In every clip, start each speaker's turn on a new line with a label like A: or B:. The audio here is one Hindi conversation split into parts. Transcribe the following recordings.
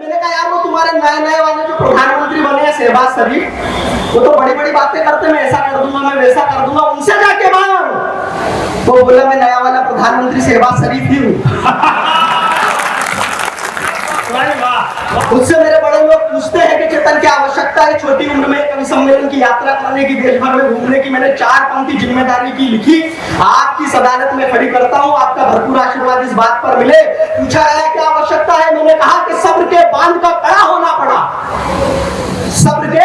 A: मैंने कहा यार वो तुम्हारे नए नए वाले जो प्रधानमंत्री बने हैं शहबाज शरीफ, वो तो बड़ी बड़ी बातें करते, मैं ऐसा कर दूंगा, मैं वैसा कर दूंगा, उनसे जाके मांग। वो बोला मैं नया वाला प्रधानमंत्री शहबाज शरीफ ही हूँ। उससे मेरे बड़े लोग पूछते हैं कि चेतन क्या आवश्यकता है छोटी उम्र में कवि सम्मेलन की यात्रा करने की, देश भर में घूमने की। मैंने 4 पंक्ति जिम्मेदारी की लिखी, आपकी सदानत में खड़ी करता हूँ, आपका भरपूर आशीर्वाद इस बात पर मिले। पूछा गया क्या आवश्यकता है, मैंने कहा कि सब्र के बांध का कड़ा होना पड़ा, सब्र के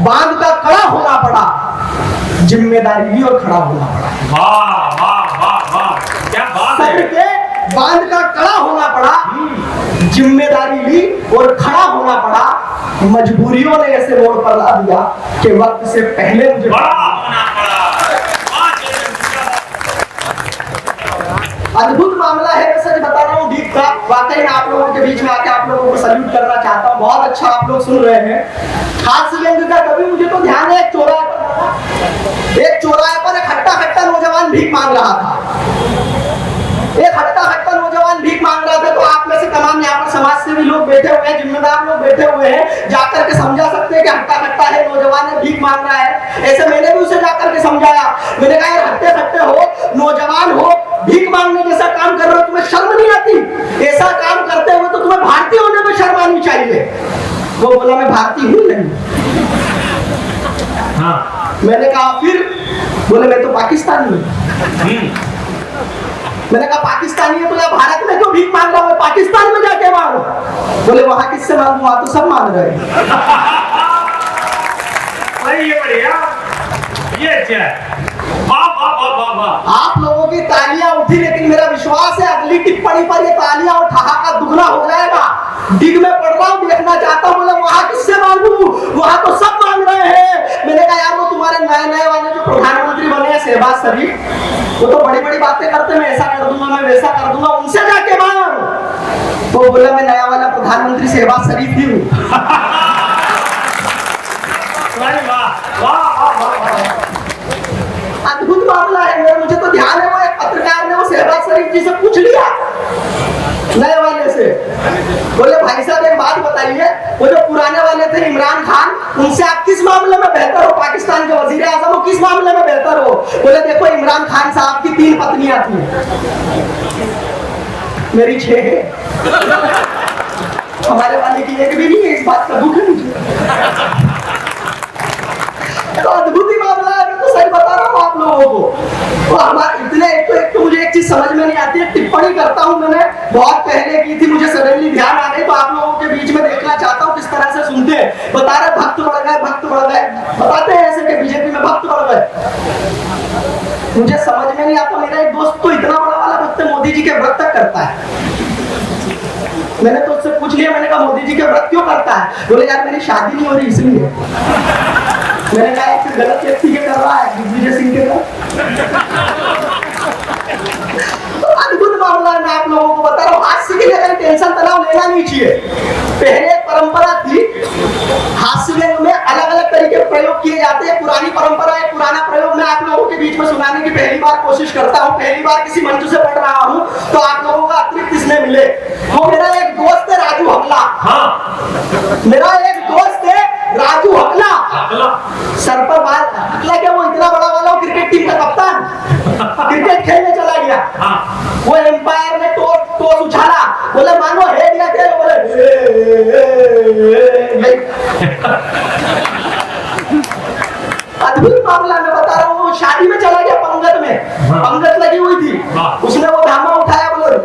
A: बांध का कड़ा होना पड़ा, जिम्मेदारी ली और खड़ा होना पड़ा।
B: वाह वाह वाह वाह, क्या बात है।
A: सब्र के बांध का कड़ा होना पड़ा, जिम्मेदारी ली और खड़ा होना पड़ा, मजबूरियों ने ऐसे मोड़ पर ला दिया कि वक्त से पहले मुझे
B: बड़ा होना पड़ा।
A: अद्भुत मामला है, मैं सच बता रहा हूँ दीप का। वाकई में आप लोगों के बीच में आके आप लोगों को सल्यूट करना चाहता हूँ, बहुत अच्छा आप लोग सुन रहे हैं। हास्य व्यंग का कभी मुझे तो ध्यान है, एक चौराहे पर एक हट्टा कट्टा नौजवान भीख मांग रहा था। एक हट्टा कट्टा नौजवान भीख मांग रहा था, तो आप में से तमाम यहाँ पर समाज सेवी लोग बैठे हुए हैं, जिम्मेदार लोग बैठे हुए हैं, जाकर के समझा सकते हैं कि हट्टा कट्टा है, नौजवान है, भीख मांग रहा है। ऐसे मैंने भी उसे जाकर के समझाया, मैंने कहा यार हट्टे कट्टे हो, नौजवान हो, भीख मांगने जैसा काम कर रहे हो, तुम्हें शर्म नहीं आती? ऐसा काम करते हुए तो तुम्हें भारतीय होने में शर्म आनी चाहिए। वो बोला मैं भारतीय हूँ नहीं।
B: हाँ।
A: मैंने कहा फिर? बोले मैं तो पाकिस्तानी हूँ। मैंने कहा पाकिस्तानी है तो या भारत में क्यों भीख मांग रहा हूँ, पाकिस्तान में जाके मांगो। बोले वहां किससे मांगू, वहां तो सब मांग रहे हैं।
B: ये बढ़िया, ये अच्छा है।
A: आप लोगों की तालियां उठी, लेकिन मेरा विश्वास है अगली टिप्पणी पर ये तालियां और ठहाका दुगना हो जाएगा। डिग में पड़ रहा हूँ, देखना चाहता हूँ। बोले वहां किससे मांगू, वहां तो सब मांग रहे हैं। मैंने कहा यार वो तुम्हारे नए नए वाले जो प्रधानमंत्री बने हैं शहबाज शरीफ, वो तो बड़ी बड़ी बातें करते, मैं ऐसा कर दूंगा, मैं वैसा कर दूंगा, उनसे जाके मांग। वो बोला मैं नया वाला प्रधानमंत्री शहबाज शरीफ ही हूँ। अद्भुत मामला है, मुझे तो ध्यान है वो एक पत्रकार ने वो शहबाज शरीफ जी से पूछ लिया नए वाले से, बोले भाई साहब एक बात बताइए, वो जो पुराने वाले थे इमरान खान, उनसे आप किस मामले में बेहतर हो, पाकिस्तान के वजीर आजम हो, किस मामले में बेहतर हो? बोले देखो इमरान खान साहब की 3 पत्नियां थी, मेरी 6 है, हमारे वाले की एक भी नहीं है, इस बात का दुख है मुझे। तो अद्भुत ही मामला है, मैं तो सही बता रहा हूँ आप लोगों को। तो हमारे इतने एक तो मुझे एक चीज समझ में नहीं आती है, टिप्पणी करता हूँ मैंने बहुत पहले की थी, मुझे सडनली ध्यान आ गई, तो आप लोगों के बीच में देखना चाहता हूँ किस तरह से सुनते हैं। बता रहे भक्त बढ़ गए, भक्त बढ़ गए, बताते हैं ऐसे कि बीजेपी में भक्त बढ़ गए। मुझे समझ में नहीं आता, मेरा एक दोस्त तो इतना बड़ा वाला भक्त मोदी जी के व्रत तक करता है। मैंने तो उससे पूछ लिया, मैंने कहा मोदी जी के व्रत क्यों करता है? बोले यार मेरी शादी नहीं हो रही इसलिए। मैंने कहा एक गलत व्यक्ति के कर रहा है, दिग्विजय सिंह के तो अद्भुत मामला है, मैं आप लोगों को बता रहा हूँ। हास्य की जगह टेंशन तनाव लेना नहीं चाहिए। पहले एक परंपरा थी, हास्य में अलग अलग तरीके प्रयोग किए जाते हैं, पुरानी परंपरा है, पुराना प्रयोग मैं आप लोगों के बीच में सुनाने की पहली बार कोशिश करता हूँ। पहली बार किसी मंच से पढ़ रहा हूँ, तो आप लोगों का अतिरिक्त इसमें मिले। वो मेरा एक दोस्त है राजू हकला। हाँ। मेरा एक दोस्त है राजू हकला, सर पर बाल हकला, क्या वो इतना बड़ा वाला हो, क्रिकेट टीम का कप्तान, क्रिकेट खेलने चला गया। हाँ। वो एम्पायर ने टॉस उछाला, बोले मानो हेड या टेल, बोले अद्भुत मामला मैं बता रहा हूँ। शादी में चला गया, पंगत में पंगत लगी हुई थी, उसने वो धामा उठाया, बोले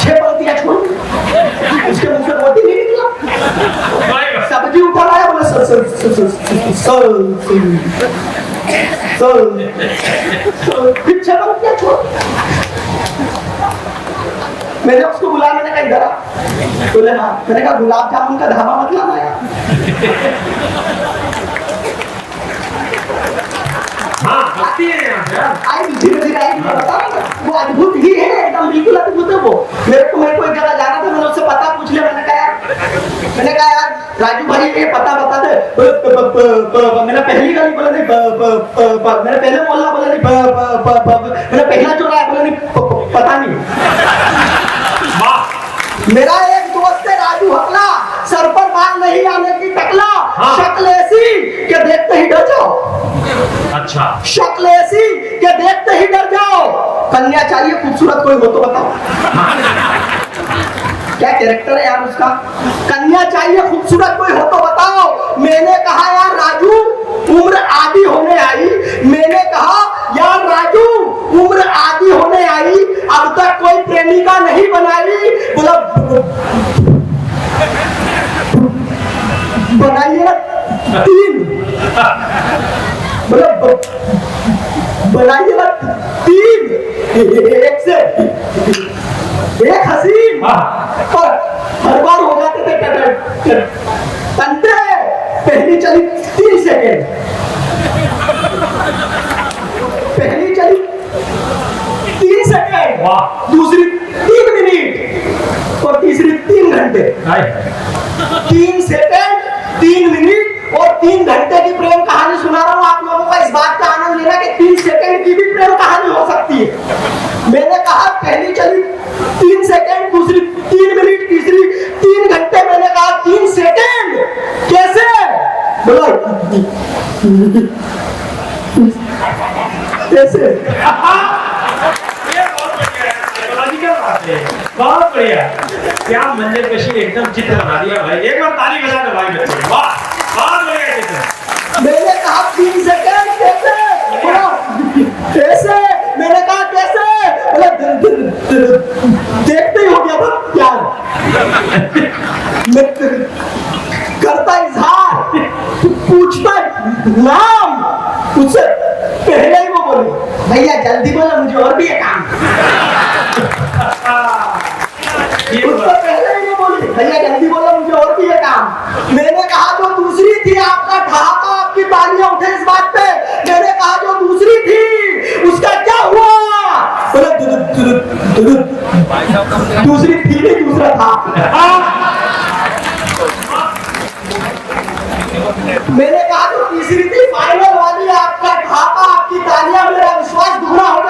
A: 6 पंक्तियां छोड़, उसके मुंह से रोटी नहीं निकला, सब्जी उठा लाया, बोले फिर 6 पंक्तियां छोड़। मैंने उसको बुलाया, मैंने कहा इधर आ, बोले हाँ। मैंने कहा गुलाब जामुन का ढाबा मत लाना यार। धीरे धीरे आएगी, बता वो अद्भुत ही है, एकदम बिल्कुल अद्भुत है वो। मेरे को एक जगह जाना था, मैंने उससे पता पूछ लिया। मैंने कहा यार राजू भाई ये पता बता दे। मैंने पहली गली बोला नहीं, मैंने पहले मोहल्ला बोला नहीं, मैंने पहला चौराहा बोला नहीं, पता नहीं। मेरा एक दोस्त है राजू हकला, सर पर बाल नहीं आने की टकला,
B: हाँ।
A: शक्ल ऐसी कि देखते ही डर जाओ,
B: अच्छा
A: शक्ल ऐसी कि देखते ही डर जाओ। कन्या चाहिए खूबसूरत कोई हो तो बताओ। क्या कैरेक्टर है यार उसका। कन्या चाहिए खूबसूरत कोई हो तो बताओ। मैंने कहा यार राजू उम्र आधी होने आई, मैंने कहा यार राजू उम्र आधी होने आई, अब तक कोई प्रेमिका नहीं बनाई। बोला बनाइए ना 3, बोला बनाइए ना 3, एक से एक हसीन पर हर बार हो जाते थे तंते। पहली चली 3 सेकेंड, पहली चली 3 सेकेंड,
B: वाह।
A: दूसरी 3 मिनट और तीसरी 3 घंटे। 3 सेकेंड, 3 मिनट और 3 घंटे की प्रेम कहानी सुना रहा हूं आप लोगों को। इस बात का आनंद लेना कि 3 सेकेंड की भी प्रेम कहानी हो सकती है। मैंने कहा पहली चली 3 सेकेंड, दूसरी 3 मिनट, तीसरी 3 घंटे। मैंने कहा 3 सेकेंड कैसे? बोलो कैसे?
B: ये बहुत बढ़िया है, साइकोलॉजिकल बात है, बहुत बढ़िया। क्या मंजर कशी एकदम चित्र बना दिया भाई। एक बार ताली बजा दो भाई मेरे को। वाह बहुत बढ़िया चित्र।
A: मैंने कहा 3 सेकेंड कैसे? बोलो कैसे? मैंने कहा कैसे? बोला देखते ही हो गया था प्यार। मैं करता इजहार, पूछता नाम, उससे पहले ही वो बोली भैया जल्दी बोलो मुझे और भी है काम। उससे पहले ही वो बोली भैया जल्दी बोलो मुझे और भी है काम। मैंने कहा जो दूसरी थी आपका ठहाका, आपकी तालियां उठे इस बात पे। मैंने कहा जो दूसरी थी उसका क्या हुआ? बोले दूसरी थी नहीं दूसरा था। मैंने कहा जो तीसरी थी फाइनल वाली, आपका ढाका, आपकी तालियां, मेरा विश्वास दुगना हो